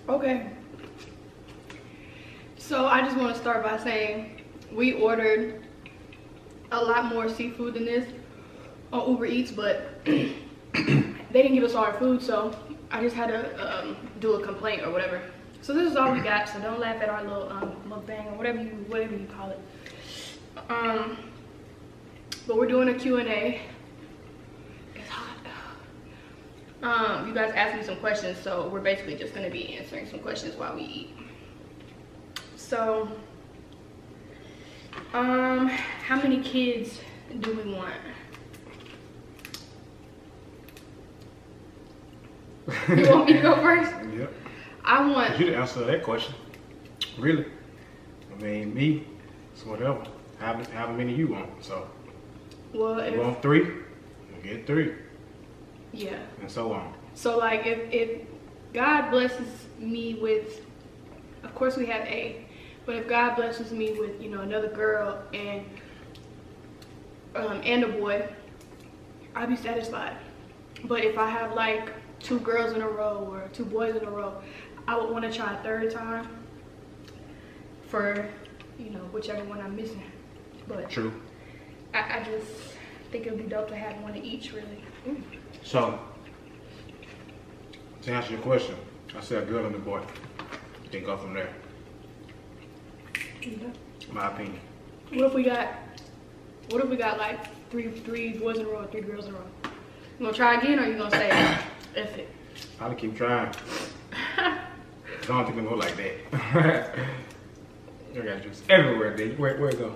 Okay. So I just want to start by saying we ordered a lot more seafood than this on Uber Eats, but they didn't give us all our food, so I just had to do a complaint or whatever. So this is all we got, so don't laugh at our little mukbang or whatever you call it. But we're doing a Q&A. It's hot. You guys asked me some questions, so we're basically just gonna be answering some questions while we eat. So, how many kids do we want? You want me to go first? Yep. I want... You didn't answer that question. Really? I mean, me, it's whatever. How many you want, so. Well, if... You want 3? You get 3. Yeah. And so on. So, like, if God blesses me with... Of course we have A. But if God blesses me with, you know, another girl and a boy, I'd be satisfied. But if I have like 2 girls in a row or 2 boys in a row, I would want to try a third time for, you know, whichever one I'm missing. But true. I just think it would be dope to have one of each, really. So, to answer your question, I said a girl and a boy. You can go from there. Yeah. My opinion. What if we got like three boys in a row and 3 girls in a row? You gonna try again, or you gonna say F it? I'll keep trying. I don't think it's gonna go like that. I got juice everywhere, D. Where it go?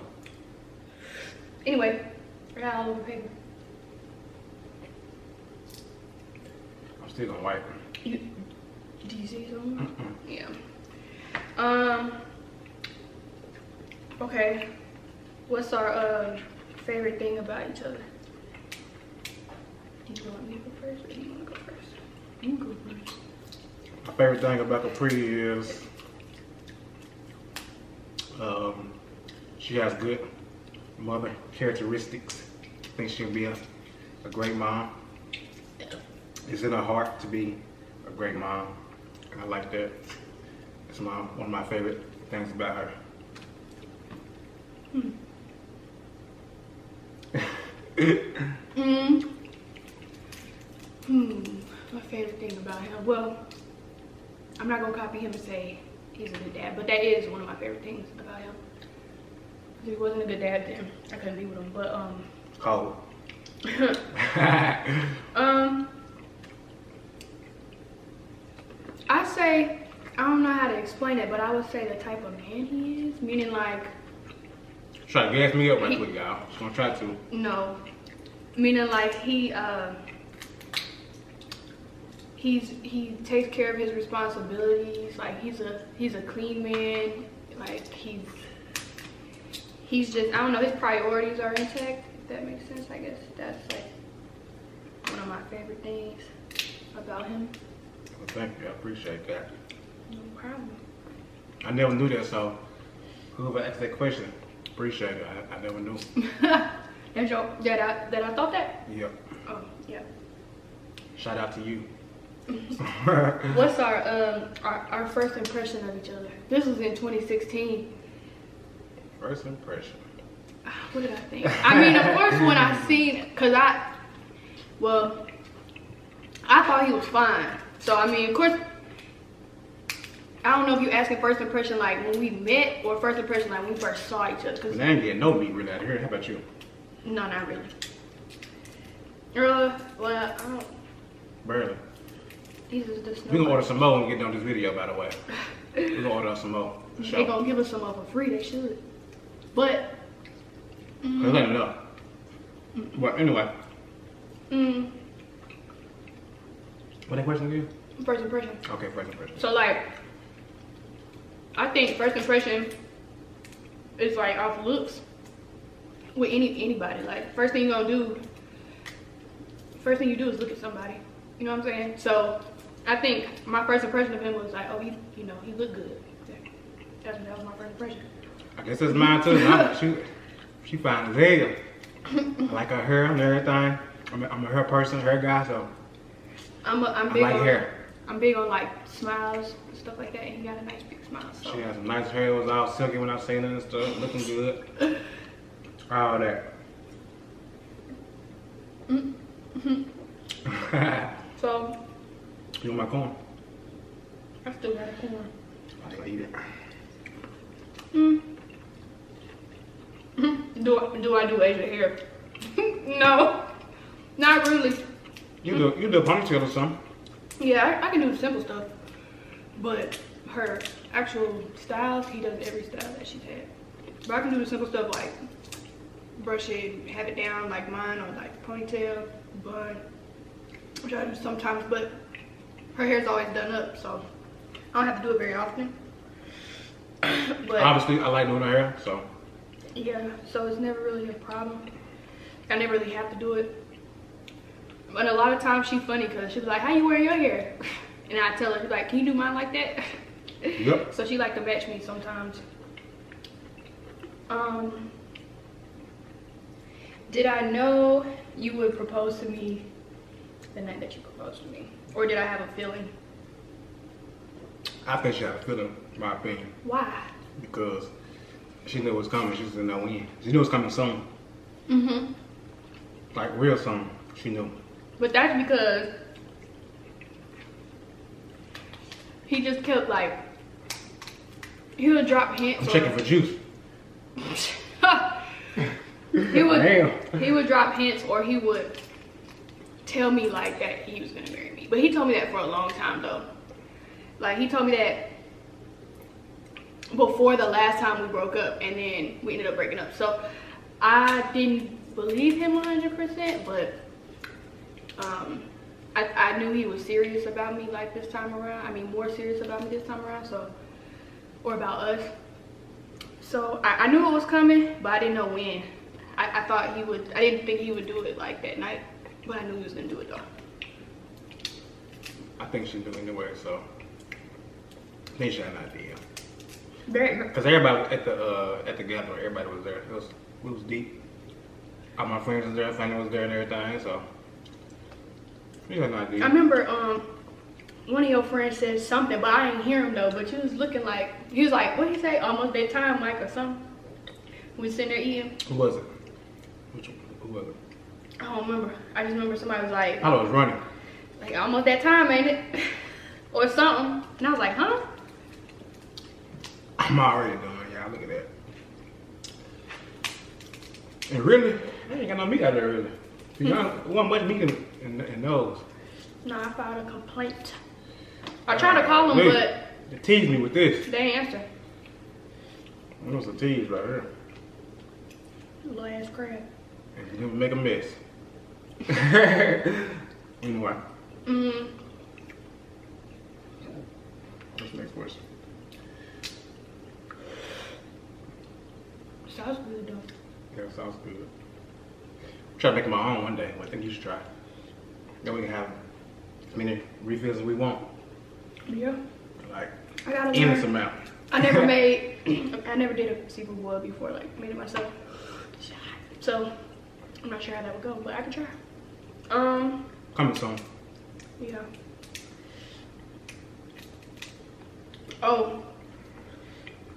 Anyway, I got all over paper. I'm still gonna wipe. Do you see something? Yeah. Okay. What's our favorite thing about each other? Do you want me to go first, or do you want to go first? You can go first. My favorite thing about Capri is she has good mother characteristics. I think she'll be a great mom. It's in her heart to be a great mom, and I like that. It's one of my favorite things about her. My favorite thing about him. Well, I'm not gonna copy him and say he's a good dad, but that is one of my favorite things about him. If he wasn't a good dad, then I couldn't be with him. But Cold. I say, I don't know how to explain it, but I would say the type of man he is, meaning like. Try to gas me up right quick, y'all. Just gonna try to. No, meaning like he takes care of his responsibilities. Like he's a clean man. Like he's just, I don't know, his priorities are intact. If that makes sense, I guess that's like one of my favorite things about him. Well, thank you. I appreciate that. No problem. I never knew that, so whoever asked that question, appreciate it. I never knew. That I thought that? Yep. Oh, yeah. Shout out to you. What's our first impression of each other? This was in 2016. First impression. What did I think? I mean, of course, when I seen, cause I thought he was fine. So I mean, of course, I don't know if you asking first impression like when we met or first impression like when we first saw each other. Cause they ain't getting no meat really out here. How about you? No, not really. Well, I don't. Barely. These are just. We gonna order some more when we get done this video, by the way. We gonna order some more. For sure. They gonna give us some more for free. They should. But. Cause ain't enough. Well, anyway. What that question again? First impression. Okay, first impression. So like, I think first impression is like off looks with anybody. Like first thing you do is look at somebody. You know what I'm saying? So I think my first impression of him was like, oh, he looked good. That was my first impression. I guess that's mine too. She fine as hell. I like her hair and everything. I'm a hair person, hair guy, so I'm I like hair. I'm big on like smiles and stuff like that, and he got a nice big smile. So. She had some nice hair. It was all silky when I seen her and stuff. Looking good. All that. So. You want my corn? I still got a corn. I'll eat it. Do I do Asian hair? No, not really. You do a ponytail or something. Yeah, I can do the simple stuff, but her actual styles, he does every style that she's had. But I can do the simple stuff like brush it, have it down like mine, or like ponytail, bun, which I do sometimes. But her hair's always done up, so I don't have to do it very often. But Obviously, I like doing her hair, so. yeah, so it's never really a problem. I never really have to do it. But a lot of times she's funny because she's like, how you wearing your hair? And I tell her, she's like, can you do mine like that? Yep. So she like to match me sometimes. Did I know you would propose to me the night that you proposed to me? Or did I have a feeling? I think she had a feeling, in my opinion. Why? Because she knew it was coming. She just didn't know when. She knew it was coming soon. Mm-hmm. Like real soon. She knew. But that's because he just kept like, he would drop hints. I'm checking for juice. He would drop hints, or he would tell me like that he was gonna marry me. But he told me that for a long time though. Like he told me that before the last time we broke up, and then we ended up breaking up. So I didn't believe him 100%, but I knew he was serious about me like this time around. I mean, more serious about me this time around, so, or about us. So I knew it was coming, but I didn't know when. I thought he would, I didn't think he would do it like that night, but I knew he was gonna do it though. I think she knew anyway, so I think she had an idea. Very. Cause everybody at the gathering, everybody was there. It was deep. All my friends was there, family was there, and everything. So we had an idea. I remember one of your friends said something, but I didn't hear him though. But you was looking like, he was like, what did he say? Almost that time, Mike, or something. We was sitting there eating. Who was it? Who was it? I don't remember. I just remember somebody was like, I was running. like almost that time, ain't it? Or something. And I was like, huh? I'm already done, y'all. Look at that. And really, I ain't got no meat out there really. You know, there wasn't much meat in those. No, I filed a complaint. I tried to call them, but they teased me with this. they ain't answer. It was a tease right here. Little ass crab. And you didn't make a mess. Anyway. What's the next question? Sounds good though. Yeah, sounds good. Try to make my own one day. I think you should try. Then we can have as many refills as we want. Yeah. Like, I gotta endless learn. amount. I never made, I never did a seafood boil before, like made it myself. So I'm not sure how that would go, but I could try. Coming soon. Yeah. Oh,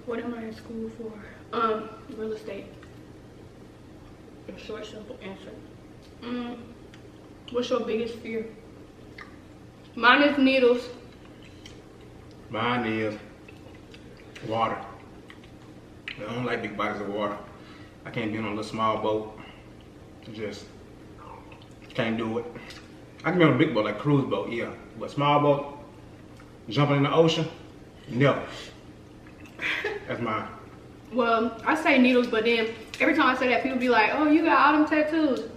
what am I in school for? Real estate. A short, simple answer. What's your biggest fear? Mine is needles. Mine is water. I don't like big bodies of water. I can't be on a little small boat. Just can't do it. I can be on a big boat, like cruise boat, yeah. But small boat, jumping in the ocean, no. That's mine. Well, I say needles, but then every time I say that, people be like, oh, you got all them tattoos.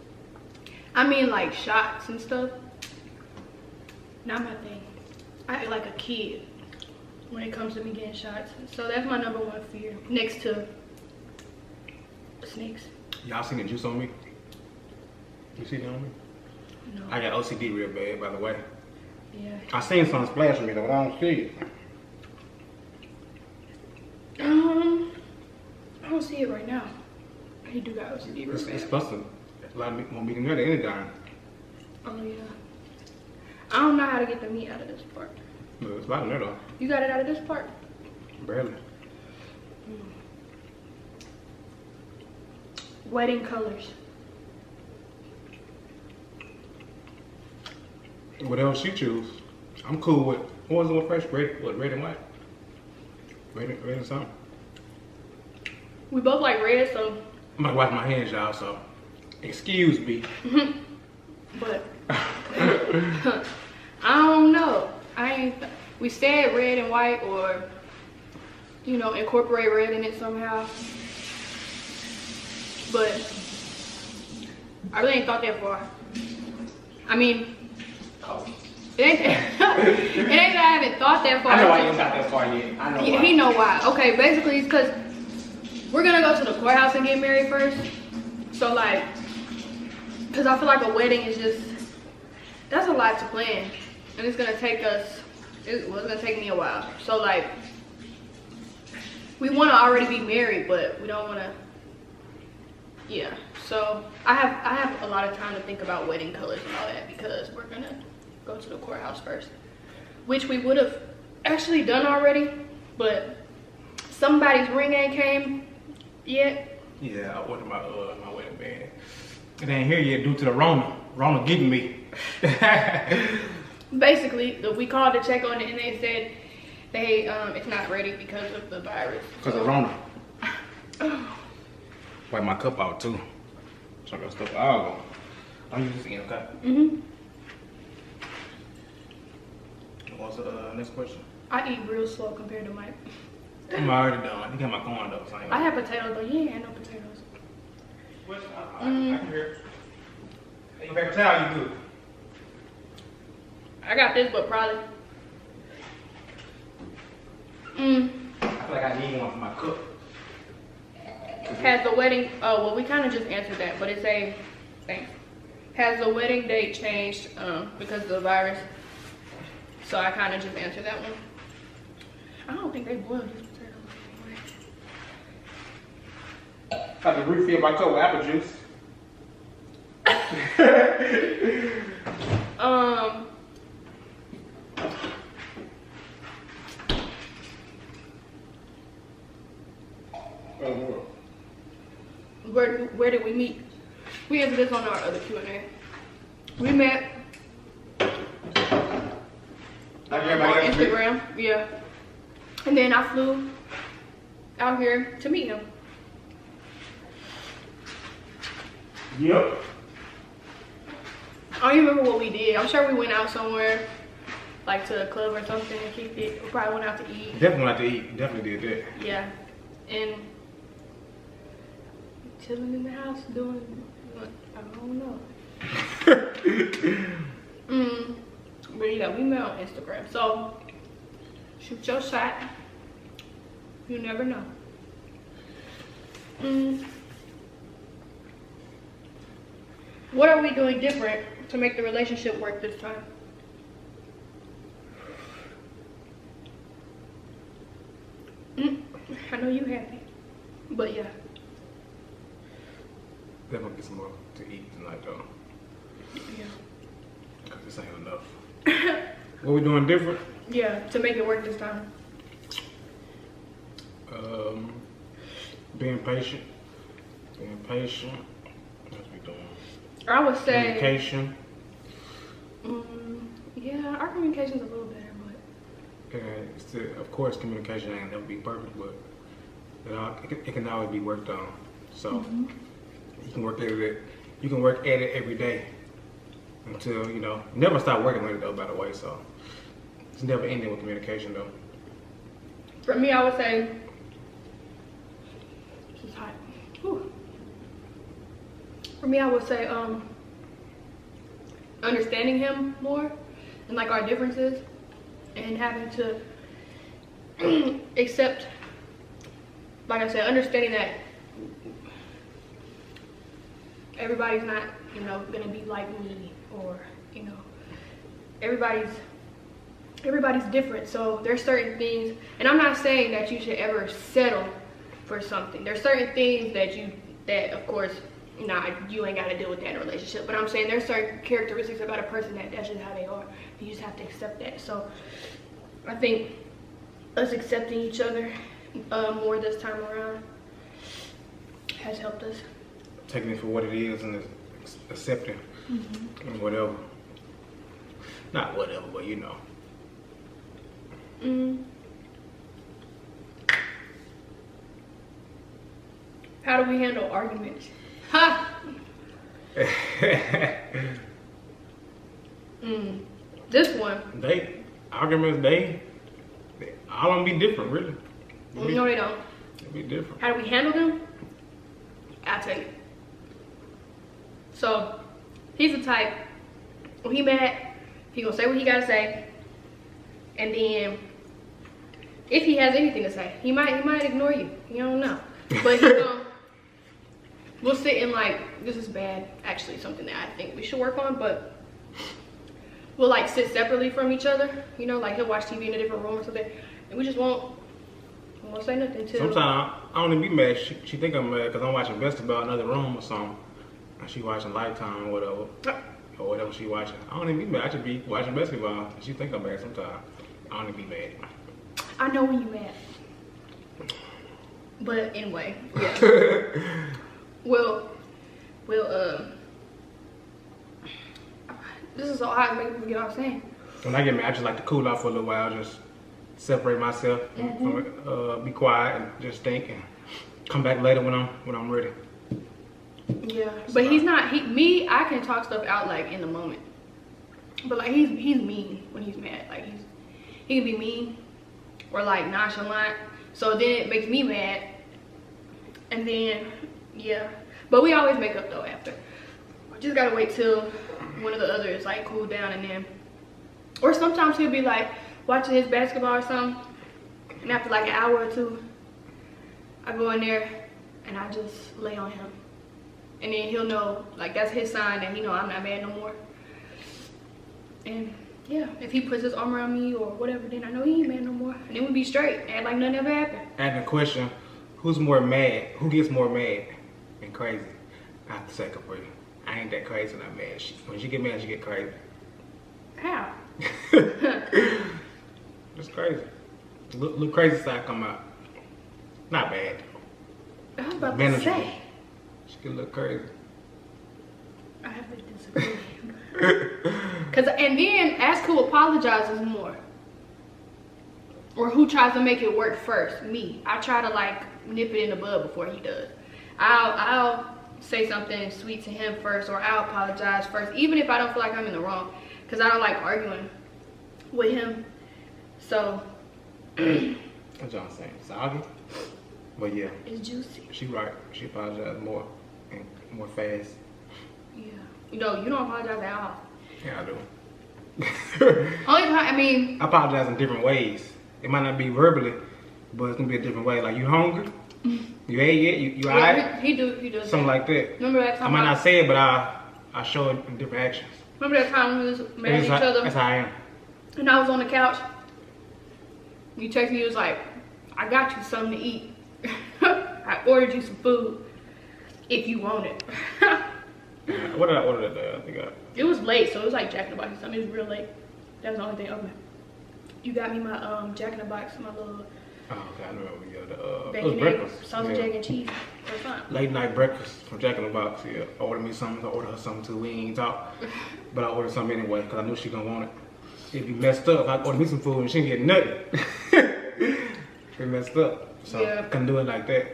I mean, like shots and stuff. Not my thing. I act like a kid when it comes to me getting shots. So that's my number one fear, next to snakes. Y'all seen the juice on me? You see that on me? No. I got OCD real bad, by the way. Yeah. I seen something splash on me though, but I don't see it. I don't see it right now. He do got OCD real It's bad. supposed to, a lot of meat won't be in there at any time. Oh yeah. I don't know how to get the meat out of this part. But it's about in there though. You got it out of this part? Barely. Wedding colors. Whatever she choose. I'm cool with, what was the one first? Red and white? Red and something? We both like red, so. I'm about to wipe my hands, y'all, so excuse me. But I don't know. We said red and white, or you know, incorporate red in it somehow. But I really ain't thought that far. I mean, it ain't that I haven't thought that far. I know why you ain't got that far yet. I know why. He know why. Okay, basically it's because we're gonna go to the courthouse and get married first. So like, because I feel like a wedding is just, that's a lot to plan. And it's gonna take us, it's gonna take me a while. So like, we wanna already be married, but we don't wanna, yeah. So I have a lot of time to think about wedding colors and all that, because we're gonna go to the courthouse first. Which we would have actually done already, but somebody's ring ain't came yet. Yeah, I ordered my wedding band. It ain't here yet due to the Rona. Rona getting me. Basically, we called to check on it, and they said it's not ready because of the virus. Because of Rona. Wipe my cup out too. So I got stuff out. I'm using this again, okay? What's the next question? I eat real slow compared to Mike. I'm already done. I think I got my corn though. So I have potatoes, but you ain't had no potatoes. I can hear. Hey, your paper towel, you good? I got this, but probably. I feel like I need one for my cook. Has the wedding, well, we kind of just answered that, but it's a, thanks. Has the wedding date changed because of the virus? So I kind of just answered that one. I don't think they boiled these potatoes anyway. I have to refill my cup with apple juice. Where did we meet? We answered this on our other Q&A. We met on Instagram, yeah. And then I flew out here to meet him. Yep. I don't even remember what we did. I'm sure we went out somewhere, like to a club or something and kicked it. We probably went out to eat. Definitely went out to eat. Definitely did that. Yeah. And chilling in the house doing, I don't know. But yeah, we met on Instagram. So shoot your shot. You never know. What are we doing different to make the relationship work this time? I know you happy, but yeah. Definitely get some more to eat tonight though. Yeah. Cause this ain't enough. What we doing different? Yeah, to make it work this time. Being patient. Being patient. What we doing? I would say communication. Yeah, our communication's a little better, but Still, of course, communication ain't never be perfect, but it can always be worked on. So you can work at it. You can work at it every day until never stop working on it though. By the way, so it's never ending with communication though. for me, I would say this is hot. Whew. For me, I would say understanding him more and like our differences, and having to accept, like I said, understanding that everybody's not, gonna be like me, or, everybody's different. So there's certain things, and I'm not saying that you should ever settle for something. There's certain things that of course, you ain't gotta deal with that in a relationship. But I'm saying there's certain characteristics about a person that's just how they are. You just have to accept that. So I think us accepting each other more this time around has helped us. Taking it for what it is and accepting and whatever. Not whatever, but you know. How do we handle arguments? Ha! This one. Arguments, all of them be different, really. No, they don't. They be different. How do we handle them? I'll tell you. So, he's the type, when he mad, he gonna say what he gotta say, and then, if he has anything to say, he might ignore you. You don't know. But we'll sit in like, this is bad, actually something that I think we should work on, but we'll like sit separately from each other, you know, like he'll watch TV in a different room or something, and we just won't say nothing till. Sometimes I don't even be mad. She think I'm mad because I'm watching basketball in another room or something, and she watching Lifetime or whatever she watching. I don't even be mad. I just be watching basketball, and she think I'm mad sometimes. I don't even be mad. I know when you mad. But anyway, yeah. We'll this is so hard to make me forget what I was saying. When I get mad, I just like to cool off for a little while, just separate myself from be quiet and just think and come back later when I'm ready. Yeah. But he's not I can talk stuff out like in the moment. But like he's mean when he's mad. Like he can be mean or like nonchalant. So then it makes me mad. And then yeah. But we always make up though after. We just gotta wait till one of the others like cool down, and then, or sometimes he'll be like watching his basketball or something, and after like an hour or two, I go in there and I just lay on him, and then he'll know like that's his sign that he know I'm not mad no more. And yeah, if he puts his arm around me or whatever, then I know he ain't mad no more, and then we be straight, act like nothing ever happened. Asking the question, who's more mad? Who gets more mad and crazy? I have to say Capri. I ain't that crazy when I'm mad. When she get mad, she get crazy. How? It's crazy. Little crazy side come out. Not bad. I was about to Manageable. say. She get a little crazy. I have to disagree. And then ask who apologizes more. Or who tries to make it work first. Me. I try to like nip it in the bud before he does. I'll say something sweet to him first, or I'll apologize first, even if I don't feel like I'm in the wrong, because I don't like arguing with him. So What y'all saying? Soggy? But yeah, it's juicy. she right. She apologized more and more fast. Yeah. You know, you don't apologize at all. Yeah, I do. Only time, I mean, I apologize in different ways. It might not be verbally, but it's gonna be a different way. Like, you hungry? You ate yet? You alright? yeah, he does Something that. like that. Remember that I time? might not say it, but I show it in different actions. Remember that time we was mad at each other? That's how I am. And I was on the couch. You texted me, you was like, I got you something to eat. I ordered you some food if you want it. What did I order that day? I think It was late, so it was like Jack in the Box or something. It was real late. That was the only thing open. You got me my Jack in the Box, my little oh, okay, I remember we got it bacon, was egg, breakfast. sausage, Yeah. egg, and cheese. It was fun. Late night breakfast from Jack in the Box. Yeah, ordered me something. I ordered her something too. We ain't talk, but I ordered something anyway because I knew she gonna want it. It'd be messed up if I ordered me some food and she didn't get nothing. It messed up, so Yeah. couldn't do it like that.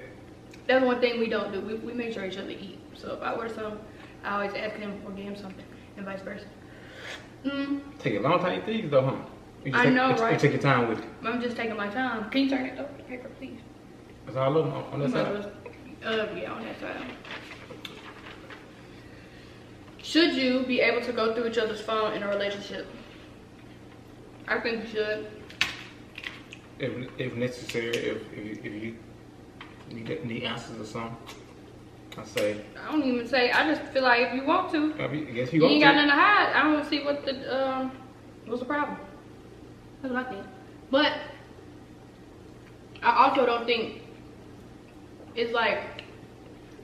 That's one thing we don't do. We make sure each other eat. So if I order something, I always ask him or get him something, and vice versa. Take a long time to eat these though, huh? You just I know, right? You take your time with it. I'm just taking my time. Can you turn it up, the paper, please? That's all of them on that side. Yeah, on that side. Should you be able to go through each other's phone in a relationship? I think you should. If necessary, if you need answers or something, I say. I don't even say. I just feel like if you want to, I guess you you ain't want got to. nothing to hide. I don't see what's the problem. That's what I think. But I also don't think it's like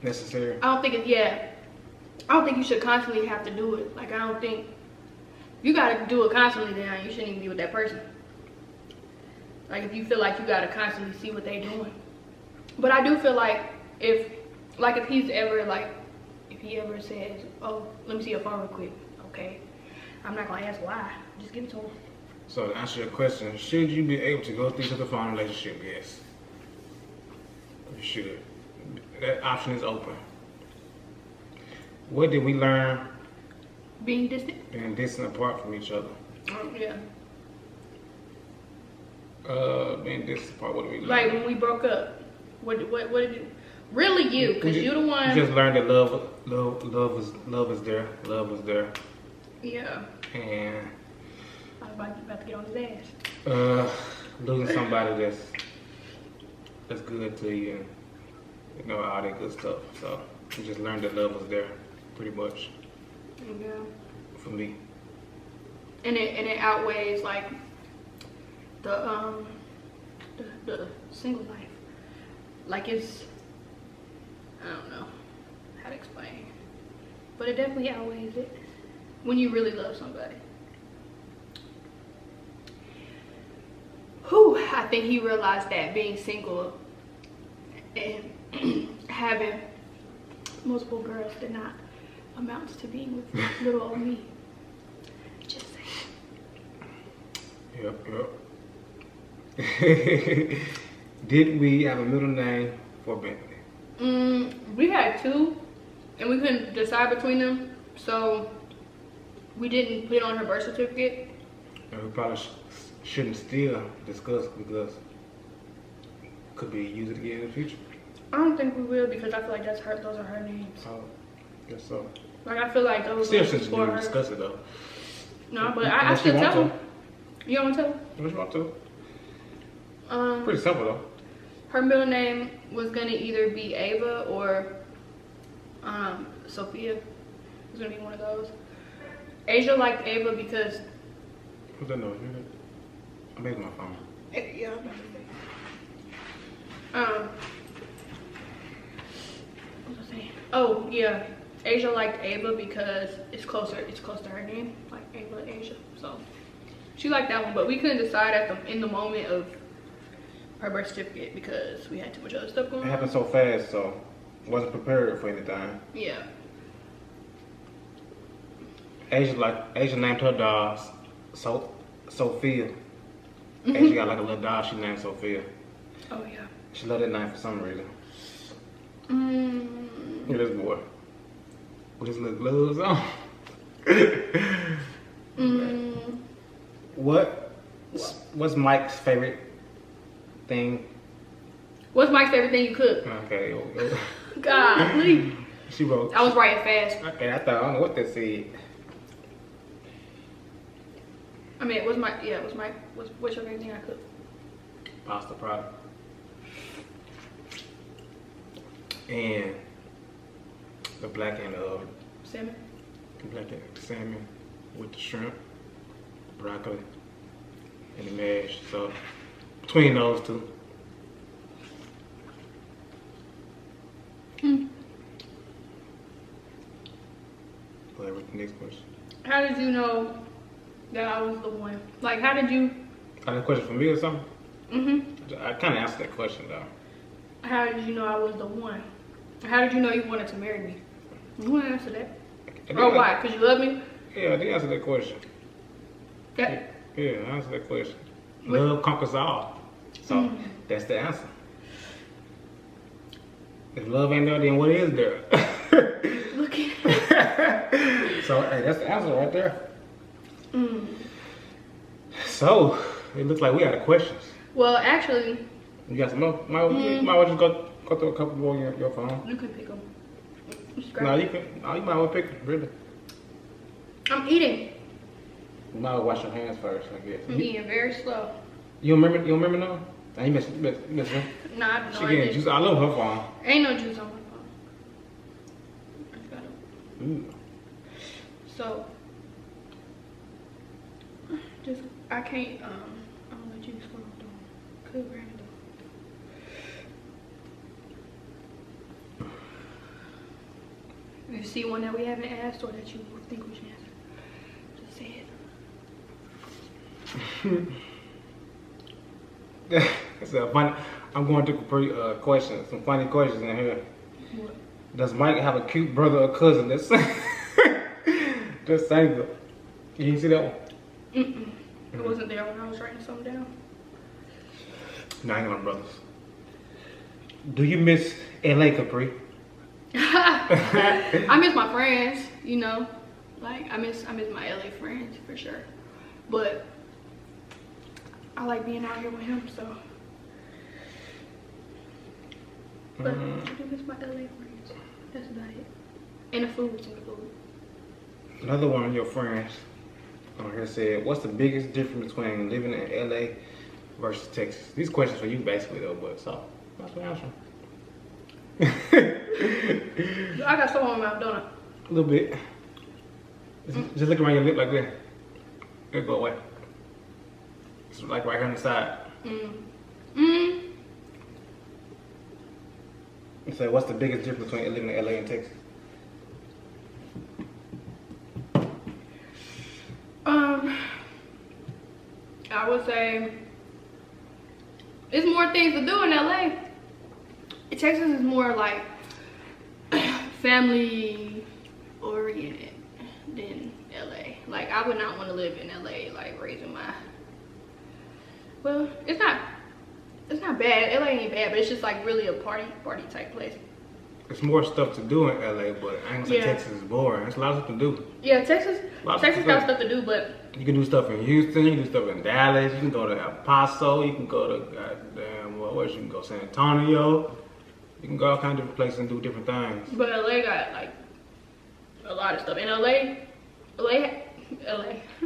Necessary. I don't think it's I don't think you should constantly have to do it. Like I don't think you gotta do it constantly. Then you shouldn't even be with that person. Like if you feel like you gotta constantly see what they doing. But I do feel like if he's ever like, if he ever says, oh, let me see your phone real quick, okay, I'm not gonna ask why, just give it to him. So to answer your question, should you be able to go through the phone relationship? Yes. You should. That option is open. What did we learn? Being distant? Being distant apart from each other. Yeah. Being distant apart, what did we learn? Like when we broke up, what did you? Really you, because you're the one. You just learned that love is there. Love was there. Yeah. And I was about to get on his ass. Losing somebody that's good to you, and you know, all that good stuff. So you just learned that love was there, pretty much. Yeah. For me. And it outweighs like the single life. Like it's, I don't know how to explain, but it definitely outweighs it when you really love somebody. Whew, I think he realized that being single and having multiple girls did not amount to being with little old me. Just saying. Yep. Did we have a middle name for Bentley? We had two, and we couldn't decide between them, so we didn't put it on her birth certificate. And we probably shouldn't still discuss because it could be used again in the future. I don't think we will because I feel like those are her names. Oh, guess so. Like I feel like those Still are shouldn't for her. discuss it though. No, but I still tell them. You don't want to tell them? What you want to? Pretty simple though. Her middle name was gonna either be Ava or Sophia. It was gonna be one of those. Asia liked Ava because. What's that noise? I'm making my phone. Yeah. What was I saying? Oh yeah, Asia liked Ava because it's close to her name, like Ava Asia. So she liked that one, but we couldn't decide in the moment of her birth certificate because we had too much other stuff going on. It happened so fast, so wasn't prepared for anything. Yeah. Asia named her dog Sophia. Asia got like a little dog she named Sophia. Oh yeah. She loved that name for some reason. Look at this boy with his little gloves on. What's Mike's favorite thing? What's Mike's favorite thing you cook? Okay. God, please. She wrote. I was writing fast. Okay, I don't know what that said. I mean, what's your favorite thing I cook? Pasta product. And the black and Salmon. the black and salmon with the shrimp, broccoli, and the mash. So between those two. Go with the next question. How did you know that I was the one? Like, how did you? Got a question for me or something? Mm-hmm. I kind of answered that question though. How did you know I was the one? How did you know you wanted to marry me? You want to answer that? Or why? Because you love me? Yeah, I did answer that question. Yeah. Yeah, I answered that question. Love conquers all. So that's the answer. If love ain't there, then what is there? Look at So hey, that's the answer right there. So it looks like we got questions. Well, actually. You got some more? Might well just go through a couple more on your phone. You could pick them. No, you can. Oh, you might well pick them, really. I'm eating. You might well wash your hands first, I guess. I'm eating very slow. You don't remember now? Nah, you miss her. Nah, I don't know. She getting juice all over her phone. Ain't no juice on my phone. Ooh. So, I can't, I don't let you scroll down. Could grab it though. If you see one that we haven't asked or that you think we should answer, just say it. It's a funny. I'm going to questions, some funny questions in here. What? Does Mike have a cute brother or cousin that's that's single? You didn't see that one? It wasn't there when I was writing something down. No, I ain't got no brothers. Do you miss LA, Capri? I miss my friends, you know. Like I miss my LA friends for sure. But I like being out here with him, so. But I do miss my LA friends. That's about it. And the food, some food. Another one of your friends on here said, "What's the biggest difference between living in LA versus Texas?" These questions for you basically though, but so that's the answer. I got some on my mouth, don't I? A little bit. Just look around your lip like that. It'll go away. It's like right here on the side. So what's the biggest difference between living in LA and Texas? I would say there's more things to do in LA. Texas is more like family oriented than LA. Like I would not want to live in LA, like raising my. Well, it's not bad. LA ain't bad, but it's just like really a party type place. There's more stuff to do in LA, but I ain't gonna say Texas is boring. There's a lot of stuff to do. Yeah, Texas got stuff to do, but you can do stuff in Houston, you can do stuff in Dallas, you can go to El Paso, you can go to goddamn where else you can go, San Antonio. You can go all kinds of different places and do different things. But LA got like a lot of stuff. In LA.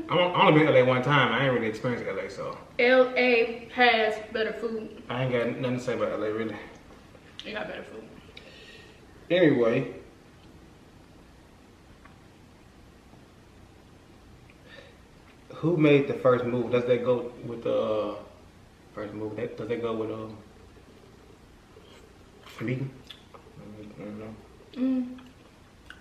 I've only been to LA one time. I ain't really experienced LA, so. LA has better food. I ain't got nothing to say about LA, really. It got better food. Anyway. Who made the first move? Does that go with the first move? Does that go with meeting? I don't know.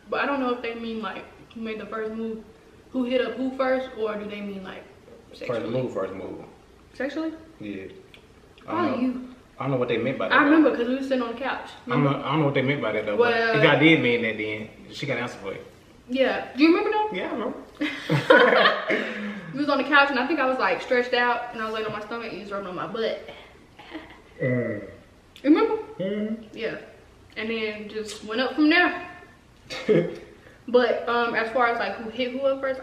But I don't know if they mean like who made the first move, who hit up who first, or do they mean like sexually? First move. Sexually? Yeah. Probably you. I don't know what they meant by that. I remember because we were sitting on the couch. I don't know what they meant by that though. Well, but if I did mean that, then she got an answer for it. Yeah. Do you remember though? Yeah, I remember. We was on the couch and I think I was like stretched out and I was laying on my stomach and he was rubbing on my butt. You remember? Yeah. And then just went up from there. But as far as like who hit who up first,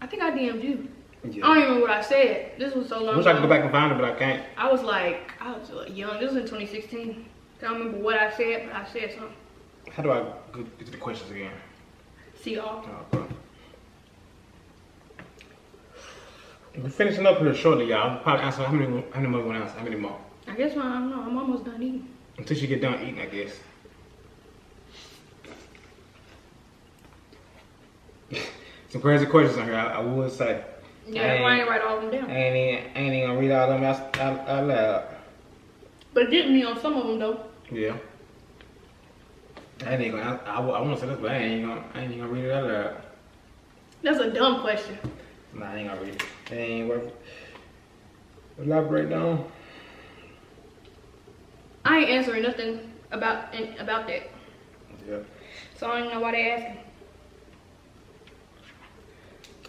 I think I DM'd you. Yeah. I don't even remember what I said. This was so long ago. Wish I could go back and find it, but I can't. I was young. This was in 2016. I don't remember what I said, but I said something. How do I get to the questions again? See y'all. Oh, we're finishing up here shortly, y'all. I'll probably answer how many more we want to answer. How many more? I guess I don't know. I'm almost done eating. Until you get done eating, I guess. Some crazy questions on here, I would say. Yeah, I ain't write all of them down. I ain't even gonna read all of them out loud. But get me on some of them though. Yeah. I ain't gonna. I want to say this, but I ain't even gonna read it out loud. That's a dumb question. Nah, I ain't gonna read it. It ain't worth it. Elaborate on. I ain't answering nothing about that. Yeah. So I don't know why they asking.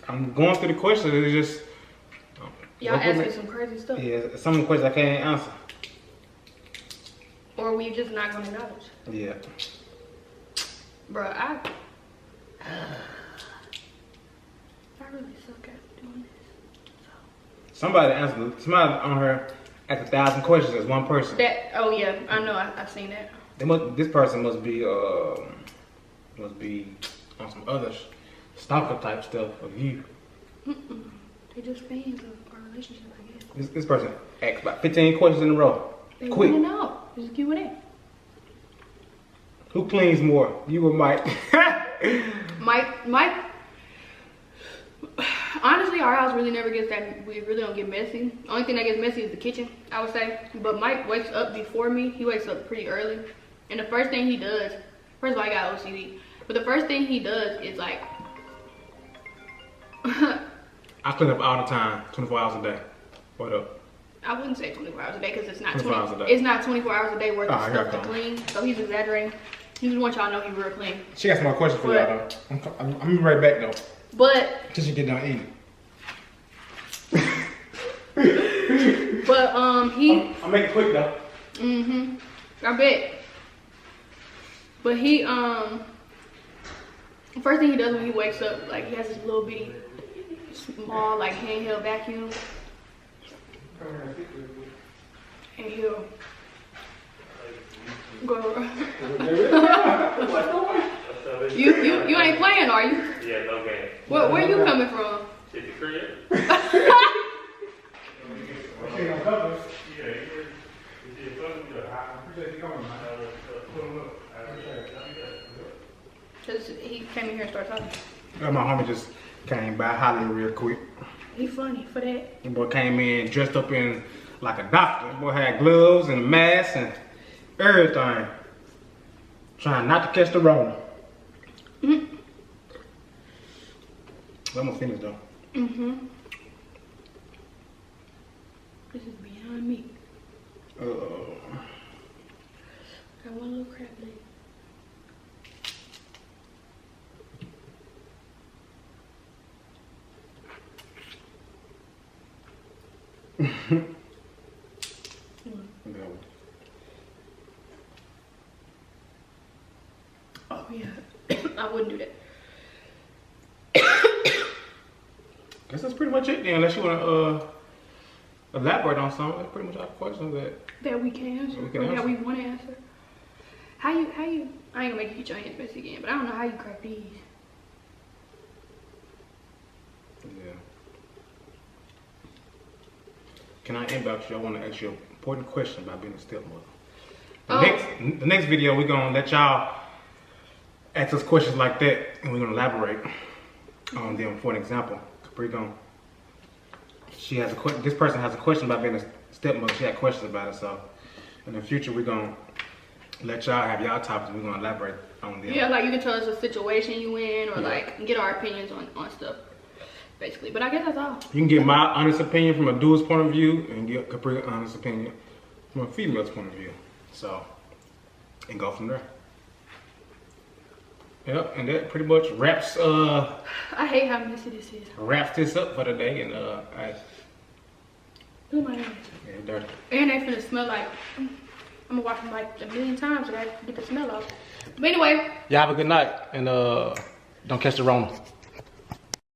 I'm going through the questions. It's just. Y'all asking some crazy stuff. Yeah, some of the questions I can't answer. Or we just not gonna acknowledge. Yeah. Bruh, I really suck at doing this. Somebody on her asked 1,000 questions as one person. Oh yeah, I know. I've seen that. This person must be on some other stalker type stuff of you. They just fans of our relationship, I guess. This person asked about 15 questions in a row. They Quick. want to know. It's a Q&A. Who cleans more, you or Mike? Mike. Honestly, our house really never gets that. We really don't get messy. Only thing that gets messy is the kitchen, I would say. But Mike wakes up before me. He wakes up pretty early, and the first thing he does, first of all, I got OCD. But the first thing he does is like. I clean up all the time, 24 hours a day. What up? I wouldn't say 24 hours a day because it's not 24 hours a day. It's not 24 hours a day worth of Ah, stuff to here I come. clean. So he's exaggerating. He just wants y'all to know he's real clean. She got some more questions for y'all though. I'm right back though. But Till she get done eating. but he I'll make it quick though. I bet. But he first thing he does when he wakes up, like he has this little bitty small like handheld vacuum. And he'll go. you ain't playing, are you? Yeah, no game. Where you coming from? Shit, the crib. Cause he came in here and started talking. My homie just came by, hollered real quick. He funny for that. The boy came in dressed up in like a doctor. The boy had gloves and a mask and everything. Trying not to catch the Rona. I'm gonna finish though. This is beyond me. Got one little crab leg. Oh yeah, I wouldn't do that. Guess that's pretty much it then, unless you wanna elaborate on something. That's pretty much all the questions That we can answer. We can Or that answer. we want to answer. How you? I ain't gonna make you get your hands messy again, but I don't know how you crack these. Yeah. Can I inbox you? I want to ask you an important question about being a stepmother. The next video, we're gonna let y'all ask us questions like that, and we're gonna elaborate on them. For an example, Capri this person has a question about being a stepmother. She had questions about it, so in the future we're gonna let y'all have y'all topics. We're gonna elaborate on them. Yeah, like you can tell us a situation you in, or like get our opinions on stuff, basically. But I guess that's all. You can get my honest opinion from a dude's point of view, and get Capri's honest opinion from a female's point of view. So, and go from there. Yep, and that pretty much wraps I hate how messy this is. wraps this up for the day. And Look at my hands. yeah, dirty. And they finna smell like, I'm gonna wash them like a million times so I get the smell off. But anyway. Y'all have a good night, and don't catch the Rona.